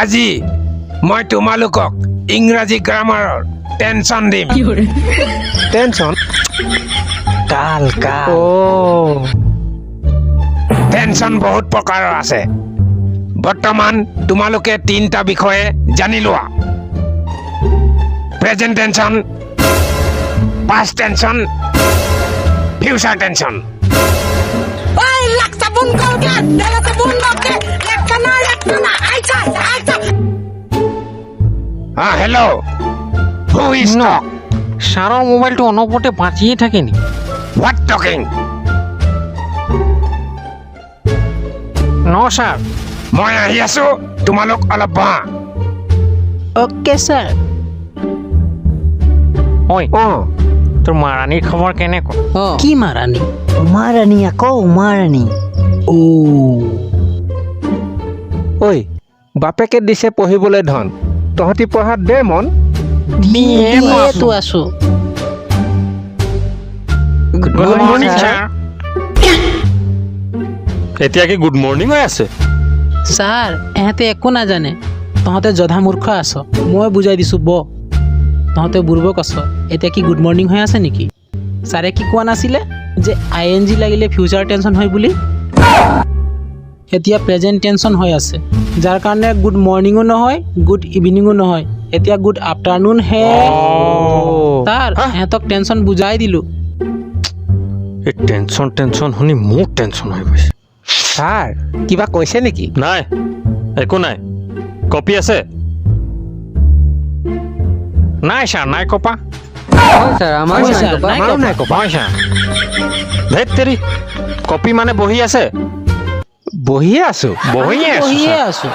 আজি মই তোমালোকক ইংৰাজী গ্ৰামাৰৰ টেনচন দিম। টেনচন কাল টেনচন বহুত প্ৰকাৰৰ আছে। বৰ্তমান তোমালোকে 3টা বিষয়ে জানি লোৱা। Present tense, past tense, future tense. Hello' who is talk? ছাৰৰ মোবাইলটো অনবৰতে বাজিয়ে থাকে নেকি? What talking? ন ছাৰ। মই আহি আছো, তোমালোক অলপ বহা। অ'কে ছাৰ। ঐ তোৰ মাৰাণীৰ খবৰ কেনেকুৱা? কি মাৰাণী? উমাৰাণী আকৌ উমাৰাণী। ঐ বাপেকে দিছে পঢ়িবলৈ ধন, তহঁতি পঢ়াত দে মন। দিয়েতো আছো। Good morning sir. এতিয়া কি গুড মৰ্ণিং হৈ আছে? ছাৰ এহেঁতে একো নাজানে, তহঁতে জধা মূৰ্খ আছ। মই বুজাই দিছোঁ তহঁতে বুৰ্বক আছ। এতিয়া কি গুড মৰ্ণিং হৈ আছে নেকি? ছাৰে কি কোৱা নাছিলে যে ING লাগিলে ফিউচাৰ টেনচন হয় বুলি? এতিয়া প্ৰেজেণ্ট টেনচন হৈ আছে, যাৰ কাৰণে গুড মৰ্ণিঙো নহয়, গুড ইভিনিঙো নহয়, এতিয়া গুড আফটাৰনুন হে। ছাৰ এহেঁতক টেনচন বুজাই দিলোঁ। এই টেনচন শুনি মোৰ টেনচন হৈ গৈছে। ছাৰ কিবা কৈছে নেকি? নাই, একো নাই। কপি আছে? নাই ছাৰ, নাই কপা। হয় ছাৰ, নাই আমাৰো নাই কপা। হয় ছাৰ। ধেত তেৰি, কপি মানে বহি আছে? বহিয়ে আছো। বহিয়ে আছো বহিয়ে ছাৰ। আছোঁ।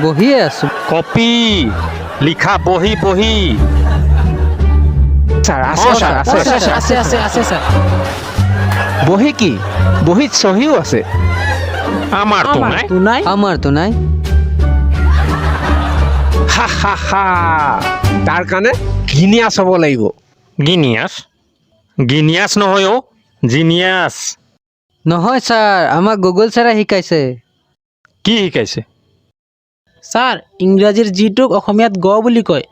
বহিয়ে আছো। কপি লিখা বহি। ছাৰ আছে ছাৰ, আছে ছাৰ। আছে ছাৰ। বহি কি? বহিত চহীও আছে। আমাৰতো নাই। আমাৰতো নাই। আমাৰতো নাই। হা হা হা, তাৰ কাৰণে গিনিয়াছ হ'ব লাগিব। গিনিয়াছ নহয় অ', জিনিয়াছ। নহয় ছাৰ, আমাক গুগল ছাৰে শিকাইছে। কি শিকাইছে? ছাৰ ইংৰাজীৰ যিটোক অসমীয়াত গ বুলি কয়।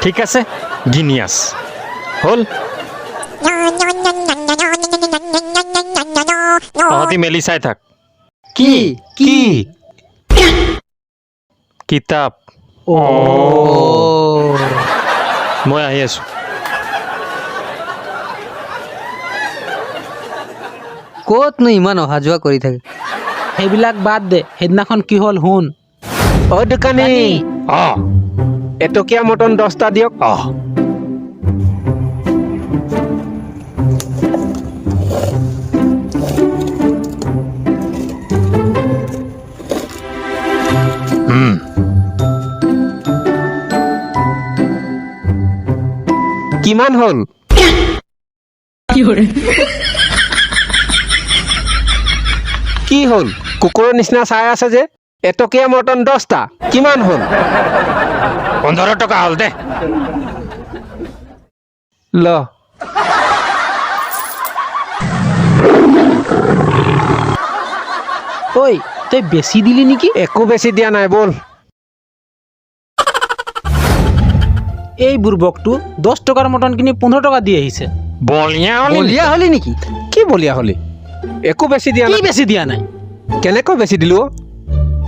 ঠিক আছে, গিনিয়াছ হ'ল। তহঁতি মেলি চাই থাক। কি? কিতাপ। অ' মই আহি আছো। ক'তনো ইমান অহা যোৱা কৰি থাকে? সেইবিলাক বাদ দে, সেইদিনাখন কি হ'ল শুন। অ দোকানী, এটকীয়া মটন 10টা দিয়ক। কিমান হ'ল? কি হ'ল? কুকুৰৰ নিচিনা চাই আছে যে। এটকীয়া মটন 10টা, কিমান হ'ল? 15 টকা হ'ল দে। ল। ঐ তই বেছি দিলি নেকি? একো বেছি দিয়া নাই, বল। এই বুৰ্বকটো 10 টকাৰ মটন কিনি 15 টকা দি আহিছে। বলিয়া হ'লি বলিয়া হ'লি নেকি? কি বলিয়া হলি? একো বেছি দিয়া কি নাই। বেছি দিয়া নাই? কেনেকৈ বেছি দিলো অ?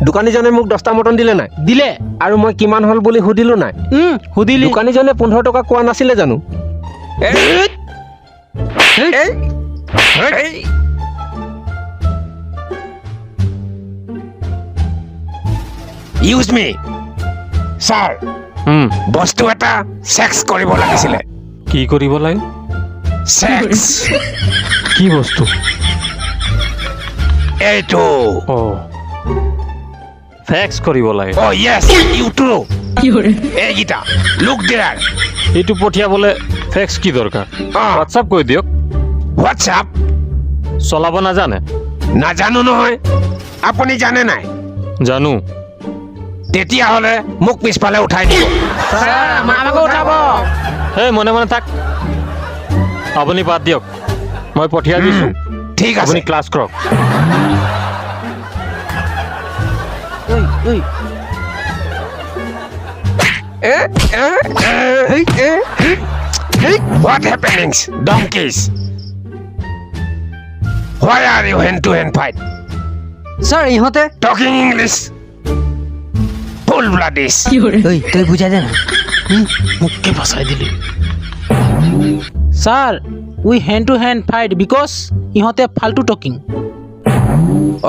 দোকানীজনে মোক 10টা মটন দিলে নাই? দিলে। আৰু মই কিমান হ'ল বুলি সুধিলো নাই? সুধিলি। দোকানীজনে 15 টকা কোৱা নাছিলে জানো? ইউজ মি ছাৰ। বস্তু এটা চেক্স কৰিব লাগিছিলে। কি কৰিব লাগে? চেক্স। কি বস্তু? এইটো। ফেক্স কৰিব লাগে। য়েছ, ইউটো। এইকেইটা লুক দেয়াৰ। এইটো পঠিয়াবলৈ ফেক্স কি দৰকাৰ? হোৱাটছআপ কৈ দিয়ক। হোৱাটছআপ চলাব নাজানে? নাজানো নহয়। আপুনি জানে নাই? জানো। তেতিয়াহ'লে মোক পিছফালে উঠাই দিব। আমাকো উঠাব। হে মনে থাক। আপুনি বাদ দিয়ক, মই পঠিয়াই দিছোঁ। ঠিক আছে। আপুনি ক্লাছ কৰক। ঐ What happenings, donkeys? Why are you hand-to-hand fight? Sir ইহঁতে Talking English? Full bloodies. ঐ তই বুজাই দে না মোকে ফচাই দিলি sir we hand to hand fight because ইহঁতে ফাল্টু talking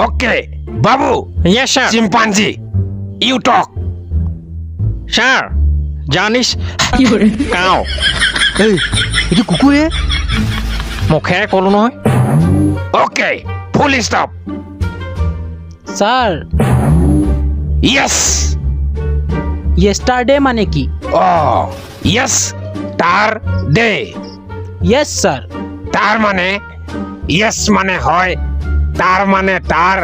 Okay, Babu, Yes, sir. chimpanzee, you talk. Sir, জানিছ কাও ঐ এইটো কুকুৰে মুখেৰে ক'লো নহয় Okay, full stop. Sir Yes. Yesterday মানে কি Oh, yes. Tar day. Yes sir তার মানে yes মানে হয়, তার মানে তার,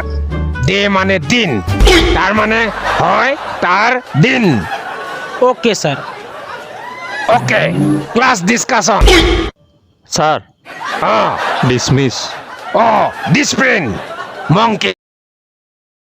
ডে মানে দিন, তার মানে হয় তার দিন। Okay sir okay, class discussion. Sir Oh, dismiss oh, discipline, monkey.